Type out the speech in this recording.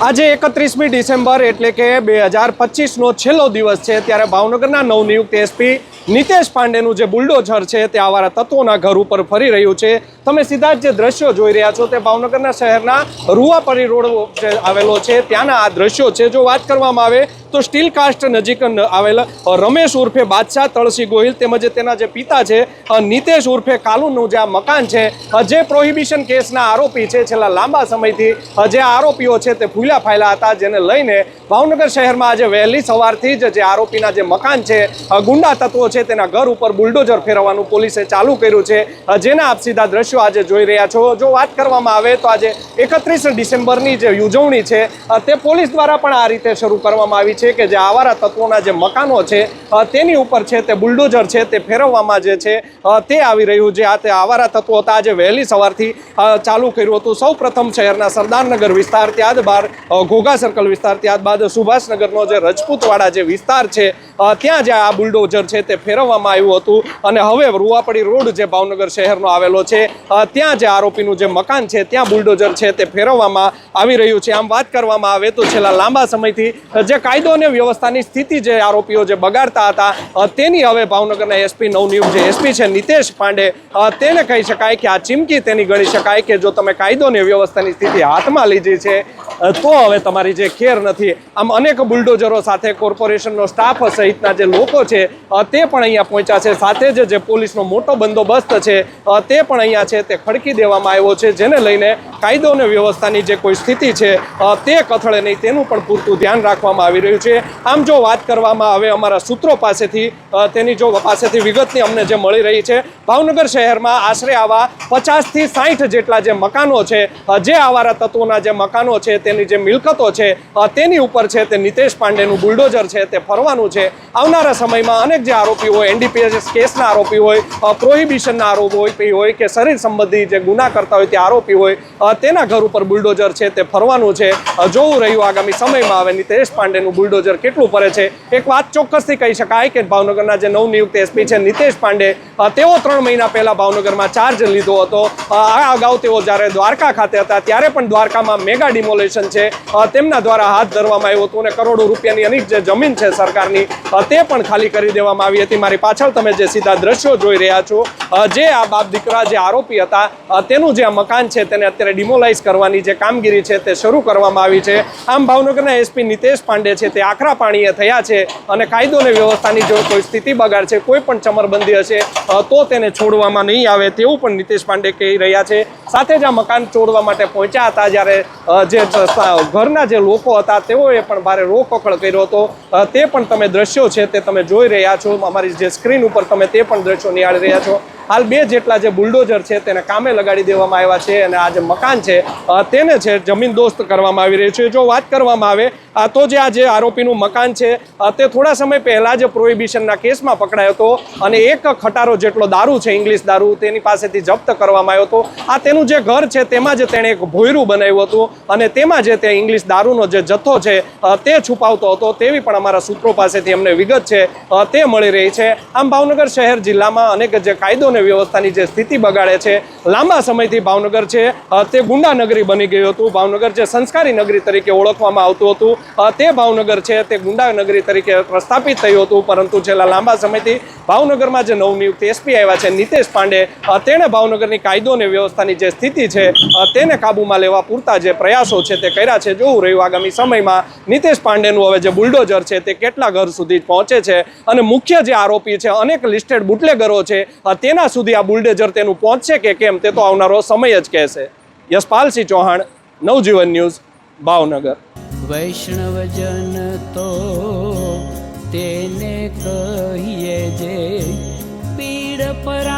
આજે 31મી ડિસેમ્બર એટલે કે 2025નો છેલ્લો દિવસ છે ત્યારે ભાવનગરના નવનિયુક્ત એસપી નિતેશ પાંડેનું જે બુલડોઝર છે તે આવારા તત્વોના ઘર ઉપર ફરી રહ્યું છે। તમે સીધા જ જે દ્રશ્યો જોઈ રહ્યા છો તે ભાવનગરના શહેરના રૂવાપરી રોડ આવેલો છે ત્યાંના આ દ્રશ્યો છે। જો વાત કરવામાં આવે તો સ્ટીલ કાસ્ટ નજીક આવેલ રમેશ ઉર્ફે બાદશાહ તળસી ગોહિલ તેમજ તેના જે પિતા છે નિતેશ ઉર્ફે કાલુનું જે આ મકાન છે જે પ્રોહિબિશન કેસના આરોપી છે છેલ્લા લાંબા સમયથી જે આરોપીઓ છે તે ફૂલ્યા ફાયલા હતા, જેને લઈને ભાવનગર શહેરમાં આજે વહેલી સવારથી જ જે આરોપીના જે મકાન છે ગુંડા તત્વો છે તેના ઘર ઉપર બુલડોઝર ફેરવવાનું પોલીસે ચાલુ કર્યું છે, જેના આપ સીધા દ્રશ્યો આજે જોઈ રહ્યા છો। જો વાત કરવામાં આવે તો આજે 31 ડિસેમ્બરની જે ઉજવણી છે તે પોલીસ દ્વારા પણ આ રીતે શરૂ કરવામાં આવી છે કે જે આવારા તત્વોના જે મકાનો છે તેની ઉપર છે તે બુલડોઝર છે તે ફેરવવામાં જે છે તે આવી રહ્યું છે। આ તે આવારા તત્વો હતા આજે વહેલી સવારથી ચાલુ કર્યું હતું। સૌ પ્રથમ શહેરના સરદારનગર વિસ્તાર, ત્યારબાદ ઘોઘા સર્કલ વિસ્તાર, ત્યારબાદ સુભાષનગરનો જે રજપૂતવાડા જે વિસ્તાર છે ત્યાં જે આ બુલડોઝર છે તે ફેરવવામાં આવ્યું હતું અને હવે રૂવાપડી રોડ જે ભાવનગર શહેરનો આવેલો છે ત્યાં જે આરોપીનું જે મકાન છે ત્યાં બુલડોઝર છે તે ફેરવવામાં આવી રહ્યું છે। આમ વાત કરવામાં આવે તો છેલ્લા લાંબા સમયથી જે કાયદો અને વ્યવસ્થાની સ્થિતિ જે આરોપીઓ જે બગાડતા હતા તેની હવે ભાવનગરના એસપી નવનિયુક્ત જે એસપી છે નિતેશ પાંડે તેને કહી શકાય કે આ ચીમકી તેની ગણી શકાય કે જો તમે કાયદો અને વ્યવસ્થાની સ્થિતિ હાથમાં લીધી છે તો હવે તમારી જે ખેર નથી। આમ અનેક બુલડોઝરો સાથે કોર્પોરેશનનો સ્ટાફ સહિતના જે લોકો છે તે પણ અહીંયા પહોંચ્યા છે, સાથે જ જે પોલીસનો મોટો બંદોબસ્ત છે તે પણ અહીંયા છે તે ખડકી દેવામાં આવ્યો છે, જેને લઈને કાયદો અને વ્યવસ્થાની જે કોઈ સ્થિતિ છે તે કથળે નહીં તેનું પણ પૂરતું ધ્યાન રાખવામાં આવી રહ્યું છે। આમ જો વાત કરવામાં આવે અમારા સૂત્રો પાસેથી તેની જો પાસેથી વિગતની અમને જે મળી રહી છે, ભાવનગર શહેરમાં આશરે આવા 50 થી 60 જેટલા જે મકાનો છે જે આવારા તત્વોના જે મકાનો છે તેની જે મિલકતો છે તેની ઉપર છે તે નિતેશ પાંડેનું બુલડોઝર છે તે ફરવાનું છે। આવનારા સમયમાં અનેક જે આરોપી હોય, એનડીપીએસ કેસના આરોપી હોય, પ્રોહિબિશનના આરોપી હોય કે શરીર સંબંધી જે ગુના કરતા હોય તે આરોપી હોય તેના ઘર ઉપર બુલડોઝર છે તે ફરવાનું છે। જોવું રહ્યું આગામી સમયમાં હવે નિતેશ પાંડેનું બુલડોઝર કેટલું ફરે છે। એક વાત ચોક્કસથી કહી શકાય કે ભાવનગરના જે નવનિયુક્ત એસપી છે નિતેશ પાંડે તેઓ 3 મહિના પહેલા ભાવનગરમાં ચાર્જ લીધો હતો। આ અગાઉ તેઓ જ્યારે દ્વારકા ખાતે હતા ત્યારે પણ દ્વારકામાં મેગા ડિમોલેશન છે તેમના દ્વારા હાથ ધરવામાં આવ્યું હતું અને કરોડો રૂપિયાની અનેક જે જમીન છે સરકારની તે પણ ખાલી કરી દેવામાં આવી હતી। મારી પાછળ તમે જે સીધા દ્રશ્યો જોઈ રહ્યા છો જે આ બાપ દીકરા જે આરોપી હતા તેનું જે મકાન છે તેને અત્યારે ડિમોલાઇઝ કરવાની જે કામગીરી છે તે શરૂ કરવામાં આવી છે। આમ ભાવનગરના એસપી નિતેશ પાંડે છે તે આકરા પાણીએ થયા છે અને કાયદો અને વ્યવસ્થાની જો કોઈ સ્થિતિ બગાડ છે, કોઈ પણ ચમરબંધી હશે તો તેને છોડવામાં નહીં આવે તેવું પણ નિતેશ પાંડે કહી રહ્યા છે। સાથે જ આ મકાન છોડવા માટે પહોંચ્યા હતા જ્યારે જે ઘરના જે લોકો હતા તેઓએ પણ ભારે રોકકળ કર્યો હતો તે પણ તમે દ્રશ્યો છે તે તમે જોઈ રહ્યા છો। અમારી જે સ્ક્રીન ઉપર તમે તે પણ દ્રશ્યો નિહાળી રહ્યા છો। હાલ 2 જેટલા જે બુલડોઝર છે તેને કામે લગાડી દેવામાં આવ્યા છે અને આ જે મકાન છે તેને છે જમીનદોસ્ત કરવામાં આવી રહ્યું છે। જો વાત કરવામાં આવે તો જે આ જે આરોપીનું મકાન છે તે થોડા સમય પહેલાં જ પ્રોહિબિશનના કેસમાં પકડાયો હતો અને 1 ખટારો જેટલો દારૂ છે, ઇંગ્લિશ દારૂ, તેની પાસેથી જપ્ત કરવામાં આવ્યો હતો। આ તેનું જે ઘર છે તેમાં જ તેણે એક ભોયરું બનાવ્યું હતું અને તેમાં જે તે ઇંગ્લિશ દારૂનો જે જથ્થો છે તે છુપાવતો હતો તેવી પણ અમારા સૂત્રો પાસેથી અમને વિગત છે તે મળી રહી છે। આમ ભાવનગર શહેર જિલ્લામાં અનેક જે કાયદો વ્યવસ્થાની જે સ્થિતિ બગાડે છે, લાંબા સમયથી ભાવનગર છે તે ગુંડા નગરી બની ગયું હતું। ભાવનગર જે સંસ્કારી નગરી તરીકે ઓળખવામાં આવતું હતું તે ભાવનગર છે તે ગુંડા નગરી તરીકે પ્રસ્થાપિત થયું હતું, પરંતુ છેલ્લા લાંબા સમયથી ભાવનગરમાં જે નવનિયુક્ત એસપી આવ્યા છે નિતેશ પાંડે તેણે ભાવનગરની કાયદો અને વ્યવસ્થાની જે સ્થિતિ છે તેને કાબૂમાં લેવા પૂરતા જે પ્રયાસો છે તે કર્યા છે। જોવું રહ્યું આગામી સમયમાં નિતેશ પાંડેનું હવે જે બુલડોઝર છે તે કેટલા ઘર સુધી પહોંચે છે અને મુખ્ય જે આરોપી છે અનેક લિસ્ટેડ બુટલેગરો છે તેના સુધી આ બુલડોઝર તેનું પહોંચશે કે કેમ તે તો આવનારો સમય જ કહેશે। યશપાલસિંહ ચૌહાણ, નવજીવન ન્યૂઝ, ભાવનગર। વૈષ્ણવજન તો તેને કહીએ જે પીડ પર